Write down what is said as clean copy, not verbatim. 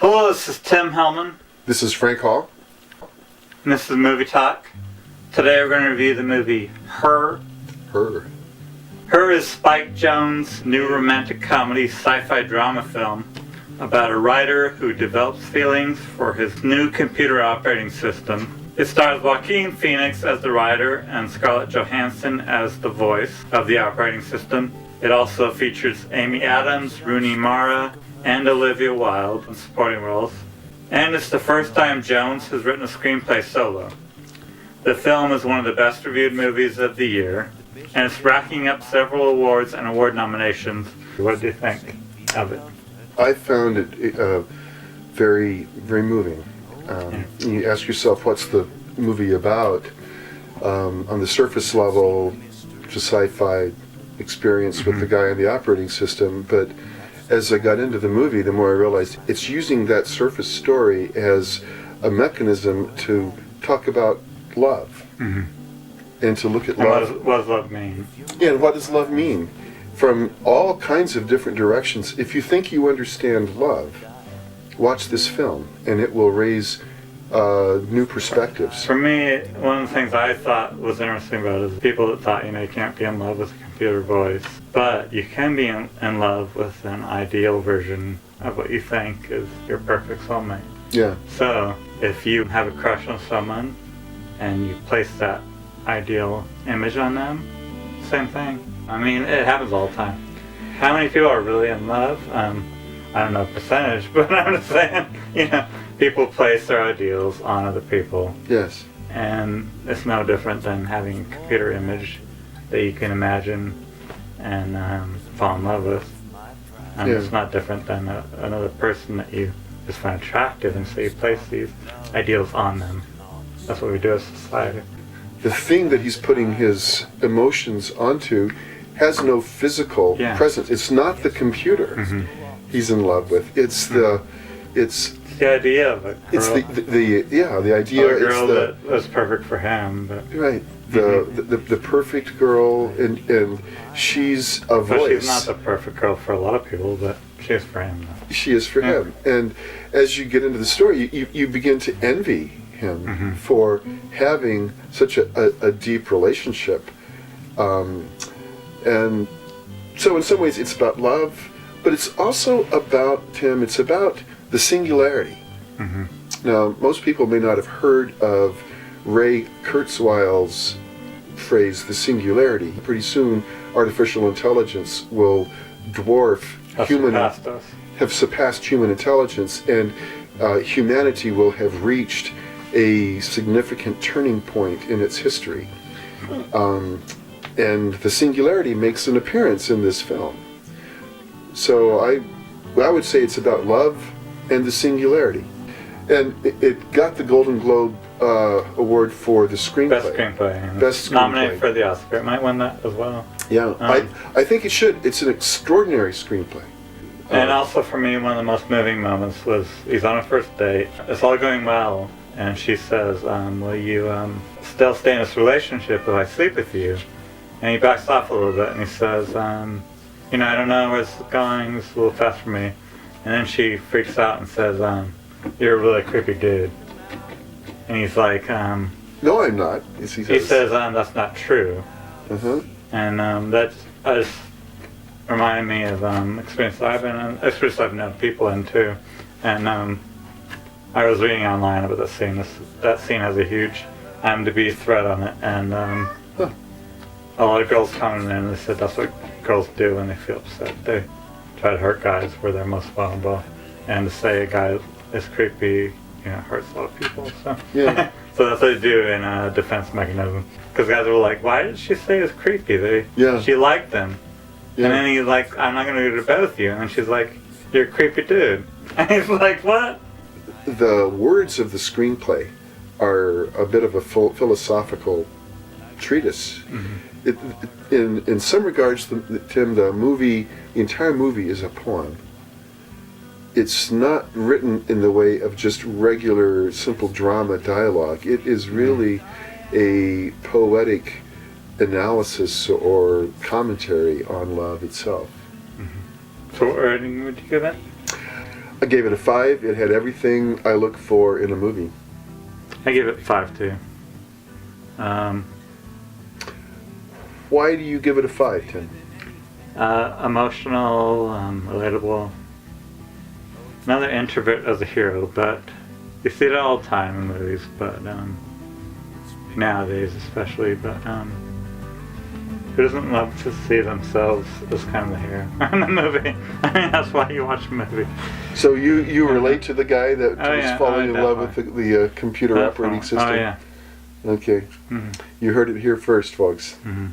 Hello, this is Tim Hellman. This is Frank Hall. And this is Movie Talk. Today we're going to review the movie Her. Her is Spike Jonze's new romantic comedy sci-fi drama film about a writer who develops feelings for his new computer operating system. It stars Joaquin Phoenix as the writer and Scarlett Johansson as the voice of the operating system. It also features Amy Adams, Rooney Mara, and Olivia Wilde in supporting roles. And it's the first time Jones has written a screenplay solo. The film is one of the best reviewed movies of the year, and it's racking up several awards and award nominations. What do you think of it? I found it very, very moving. You ask yourself, what's the movie about? On the surface level, it's a sci-fi experience with the guy on the operating system, but as I got into the movie, the more I realized it's using that surface story as a mechanism to talk about love and to look at love. What does love mean? Yeah, and what does love mean? From all kinds of different directions. If you think you understand love, watch this film, and it will raise new perspectives. For me, one of the things I thought was interesting about it is people that thought, you can't be in love with a computer voice, but you can be in love with an ideal version of what you think is your perfect soulmate. Yeah. So, if you have a crush on someone, and you place that ideal image on them, same thing. I mean, it happens all the time. How many people are really in love? I don't know percentage, but I'm just saying, people place their ideals on other people. Yes. And it's no different than having a computer image that you can imagine and fall in love with. And it's not different than another person that you just find attractive, and so you place these ideals on them. That's what we do as a society. The thing that he's putting his emotions onto has no physical presence. It's not the computer he's in love with. It's the idea of it. It's the idea. Or a girl that was perfect for him. But. Right. The perfect girl, and she's a voice. But she's not the perfect girl for a lot of people, but she is for him. She is for him. And as you get into the story, you begin to envy him for having such a deep relationship. And so in some ways it's about love, but it's also about, Tim, it's about the singularity. Now, most people may not have heard of Ray Kurzweil's phrase, the singularity. Pretty soon, artificial intelligence will have surpassed human intelligence, and humanity will have reached a significant turning point in its history. And the singularity makes an appearance in this film. So I would say it's about love and the singularity. And it got the Golden Globe award for the screenplay. Best screenplay. Nominated for the Oscar. It might win that as well. Yeah, I think it should. It's an extraordinary screenplay. And also for me, one of the most moving moments was he's on a first date. It's all going well. And she says, will you still stay in this relationship if I sleep with you? And he backs off a little bit and he says, I don't know where this is going, this is a little fast for me. And then she freaks out and says, you're a really creepy dude. And he's like, no, I'm not. He says, that's not true. And that just reminded me of experience I've known people in too. And I was reading online about that scene. That scene has a huge IMDb thread on it, and a lot of girls commented and they said that's what girls do when they feel upset. They try to hurt guys where they're most vulnerable, and to say a guy is creepy, hurts a lot of people. So so that's what they do in a defense mechanism. Because guys were like, why did she say it's creepy? She liked him, and then he's like, I'm not going to go to bed with you, and she's like, you're a creepy dude, and he's like, what? The words of the screenplay are a bit of a philosophical treatise. In some regards, Tim, the entire movie is a poem. It's not written in the way of just regular, simple drama dialogue. It is really a poetic analysis or commentary on love itself. So what rating would you give it? I gave it a 5. It had everything I look for in a movie. I give it 5 too. Why do you give it a 5, Tim? Emotional, relatable. Another introvert as a hero, but you see it all the time in movies, but nowadays especially, but who doesn't love to see themselves as kind of the hero in the movie? I mean, that's why you watch a movie. So you relate to the guy that was falling in love with definitely. the computer operating system? Oh yeah. Okay. Mm-hmm. You heard it here first, folks. Mm-hmm.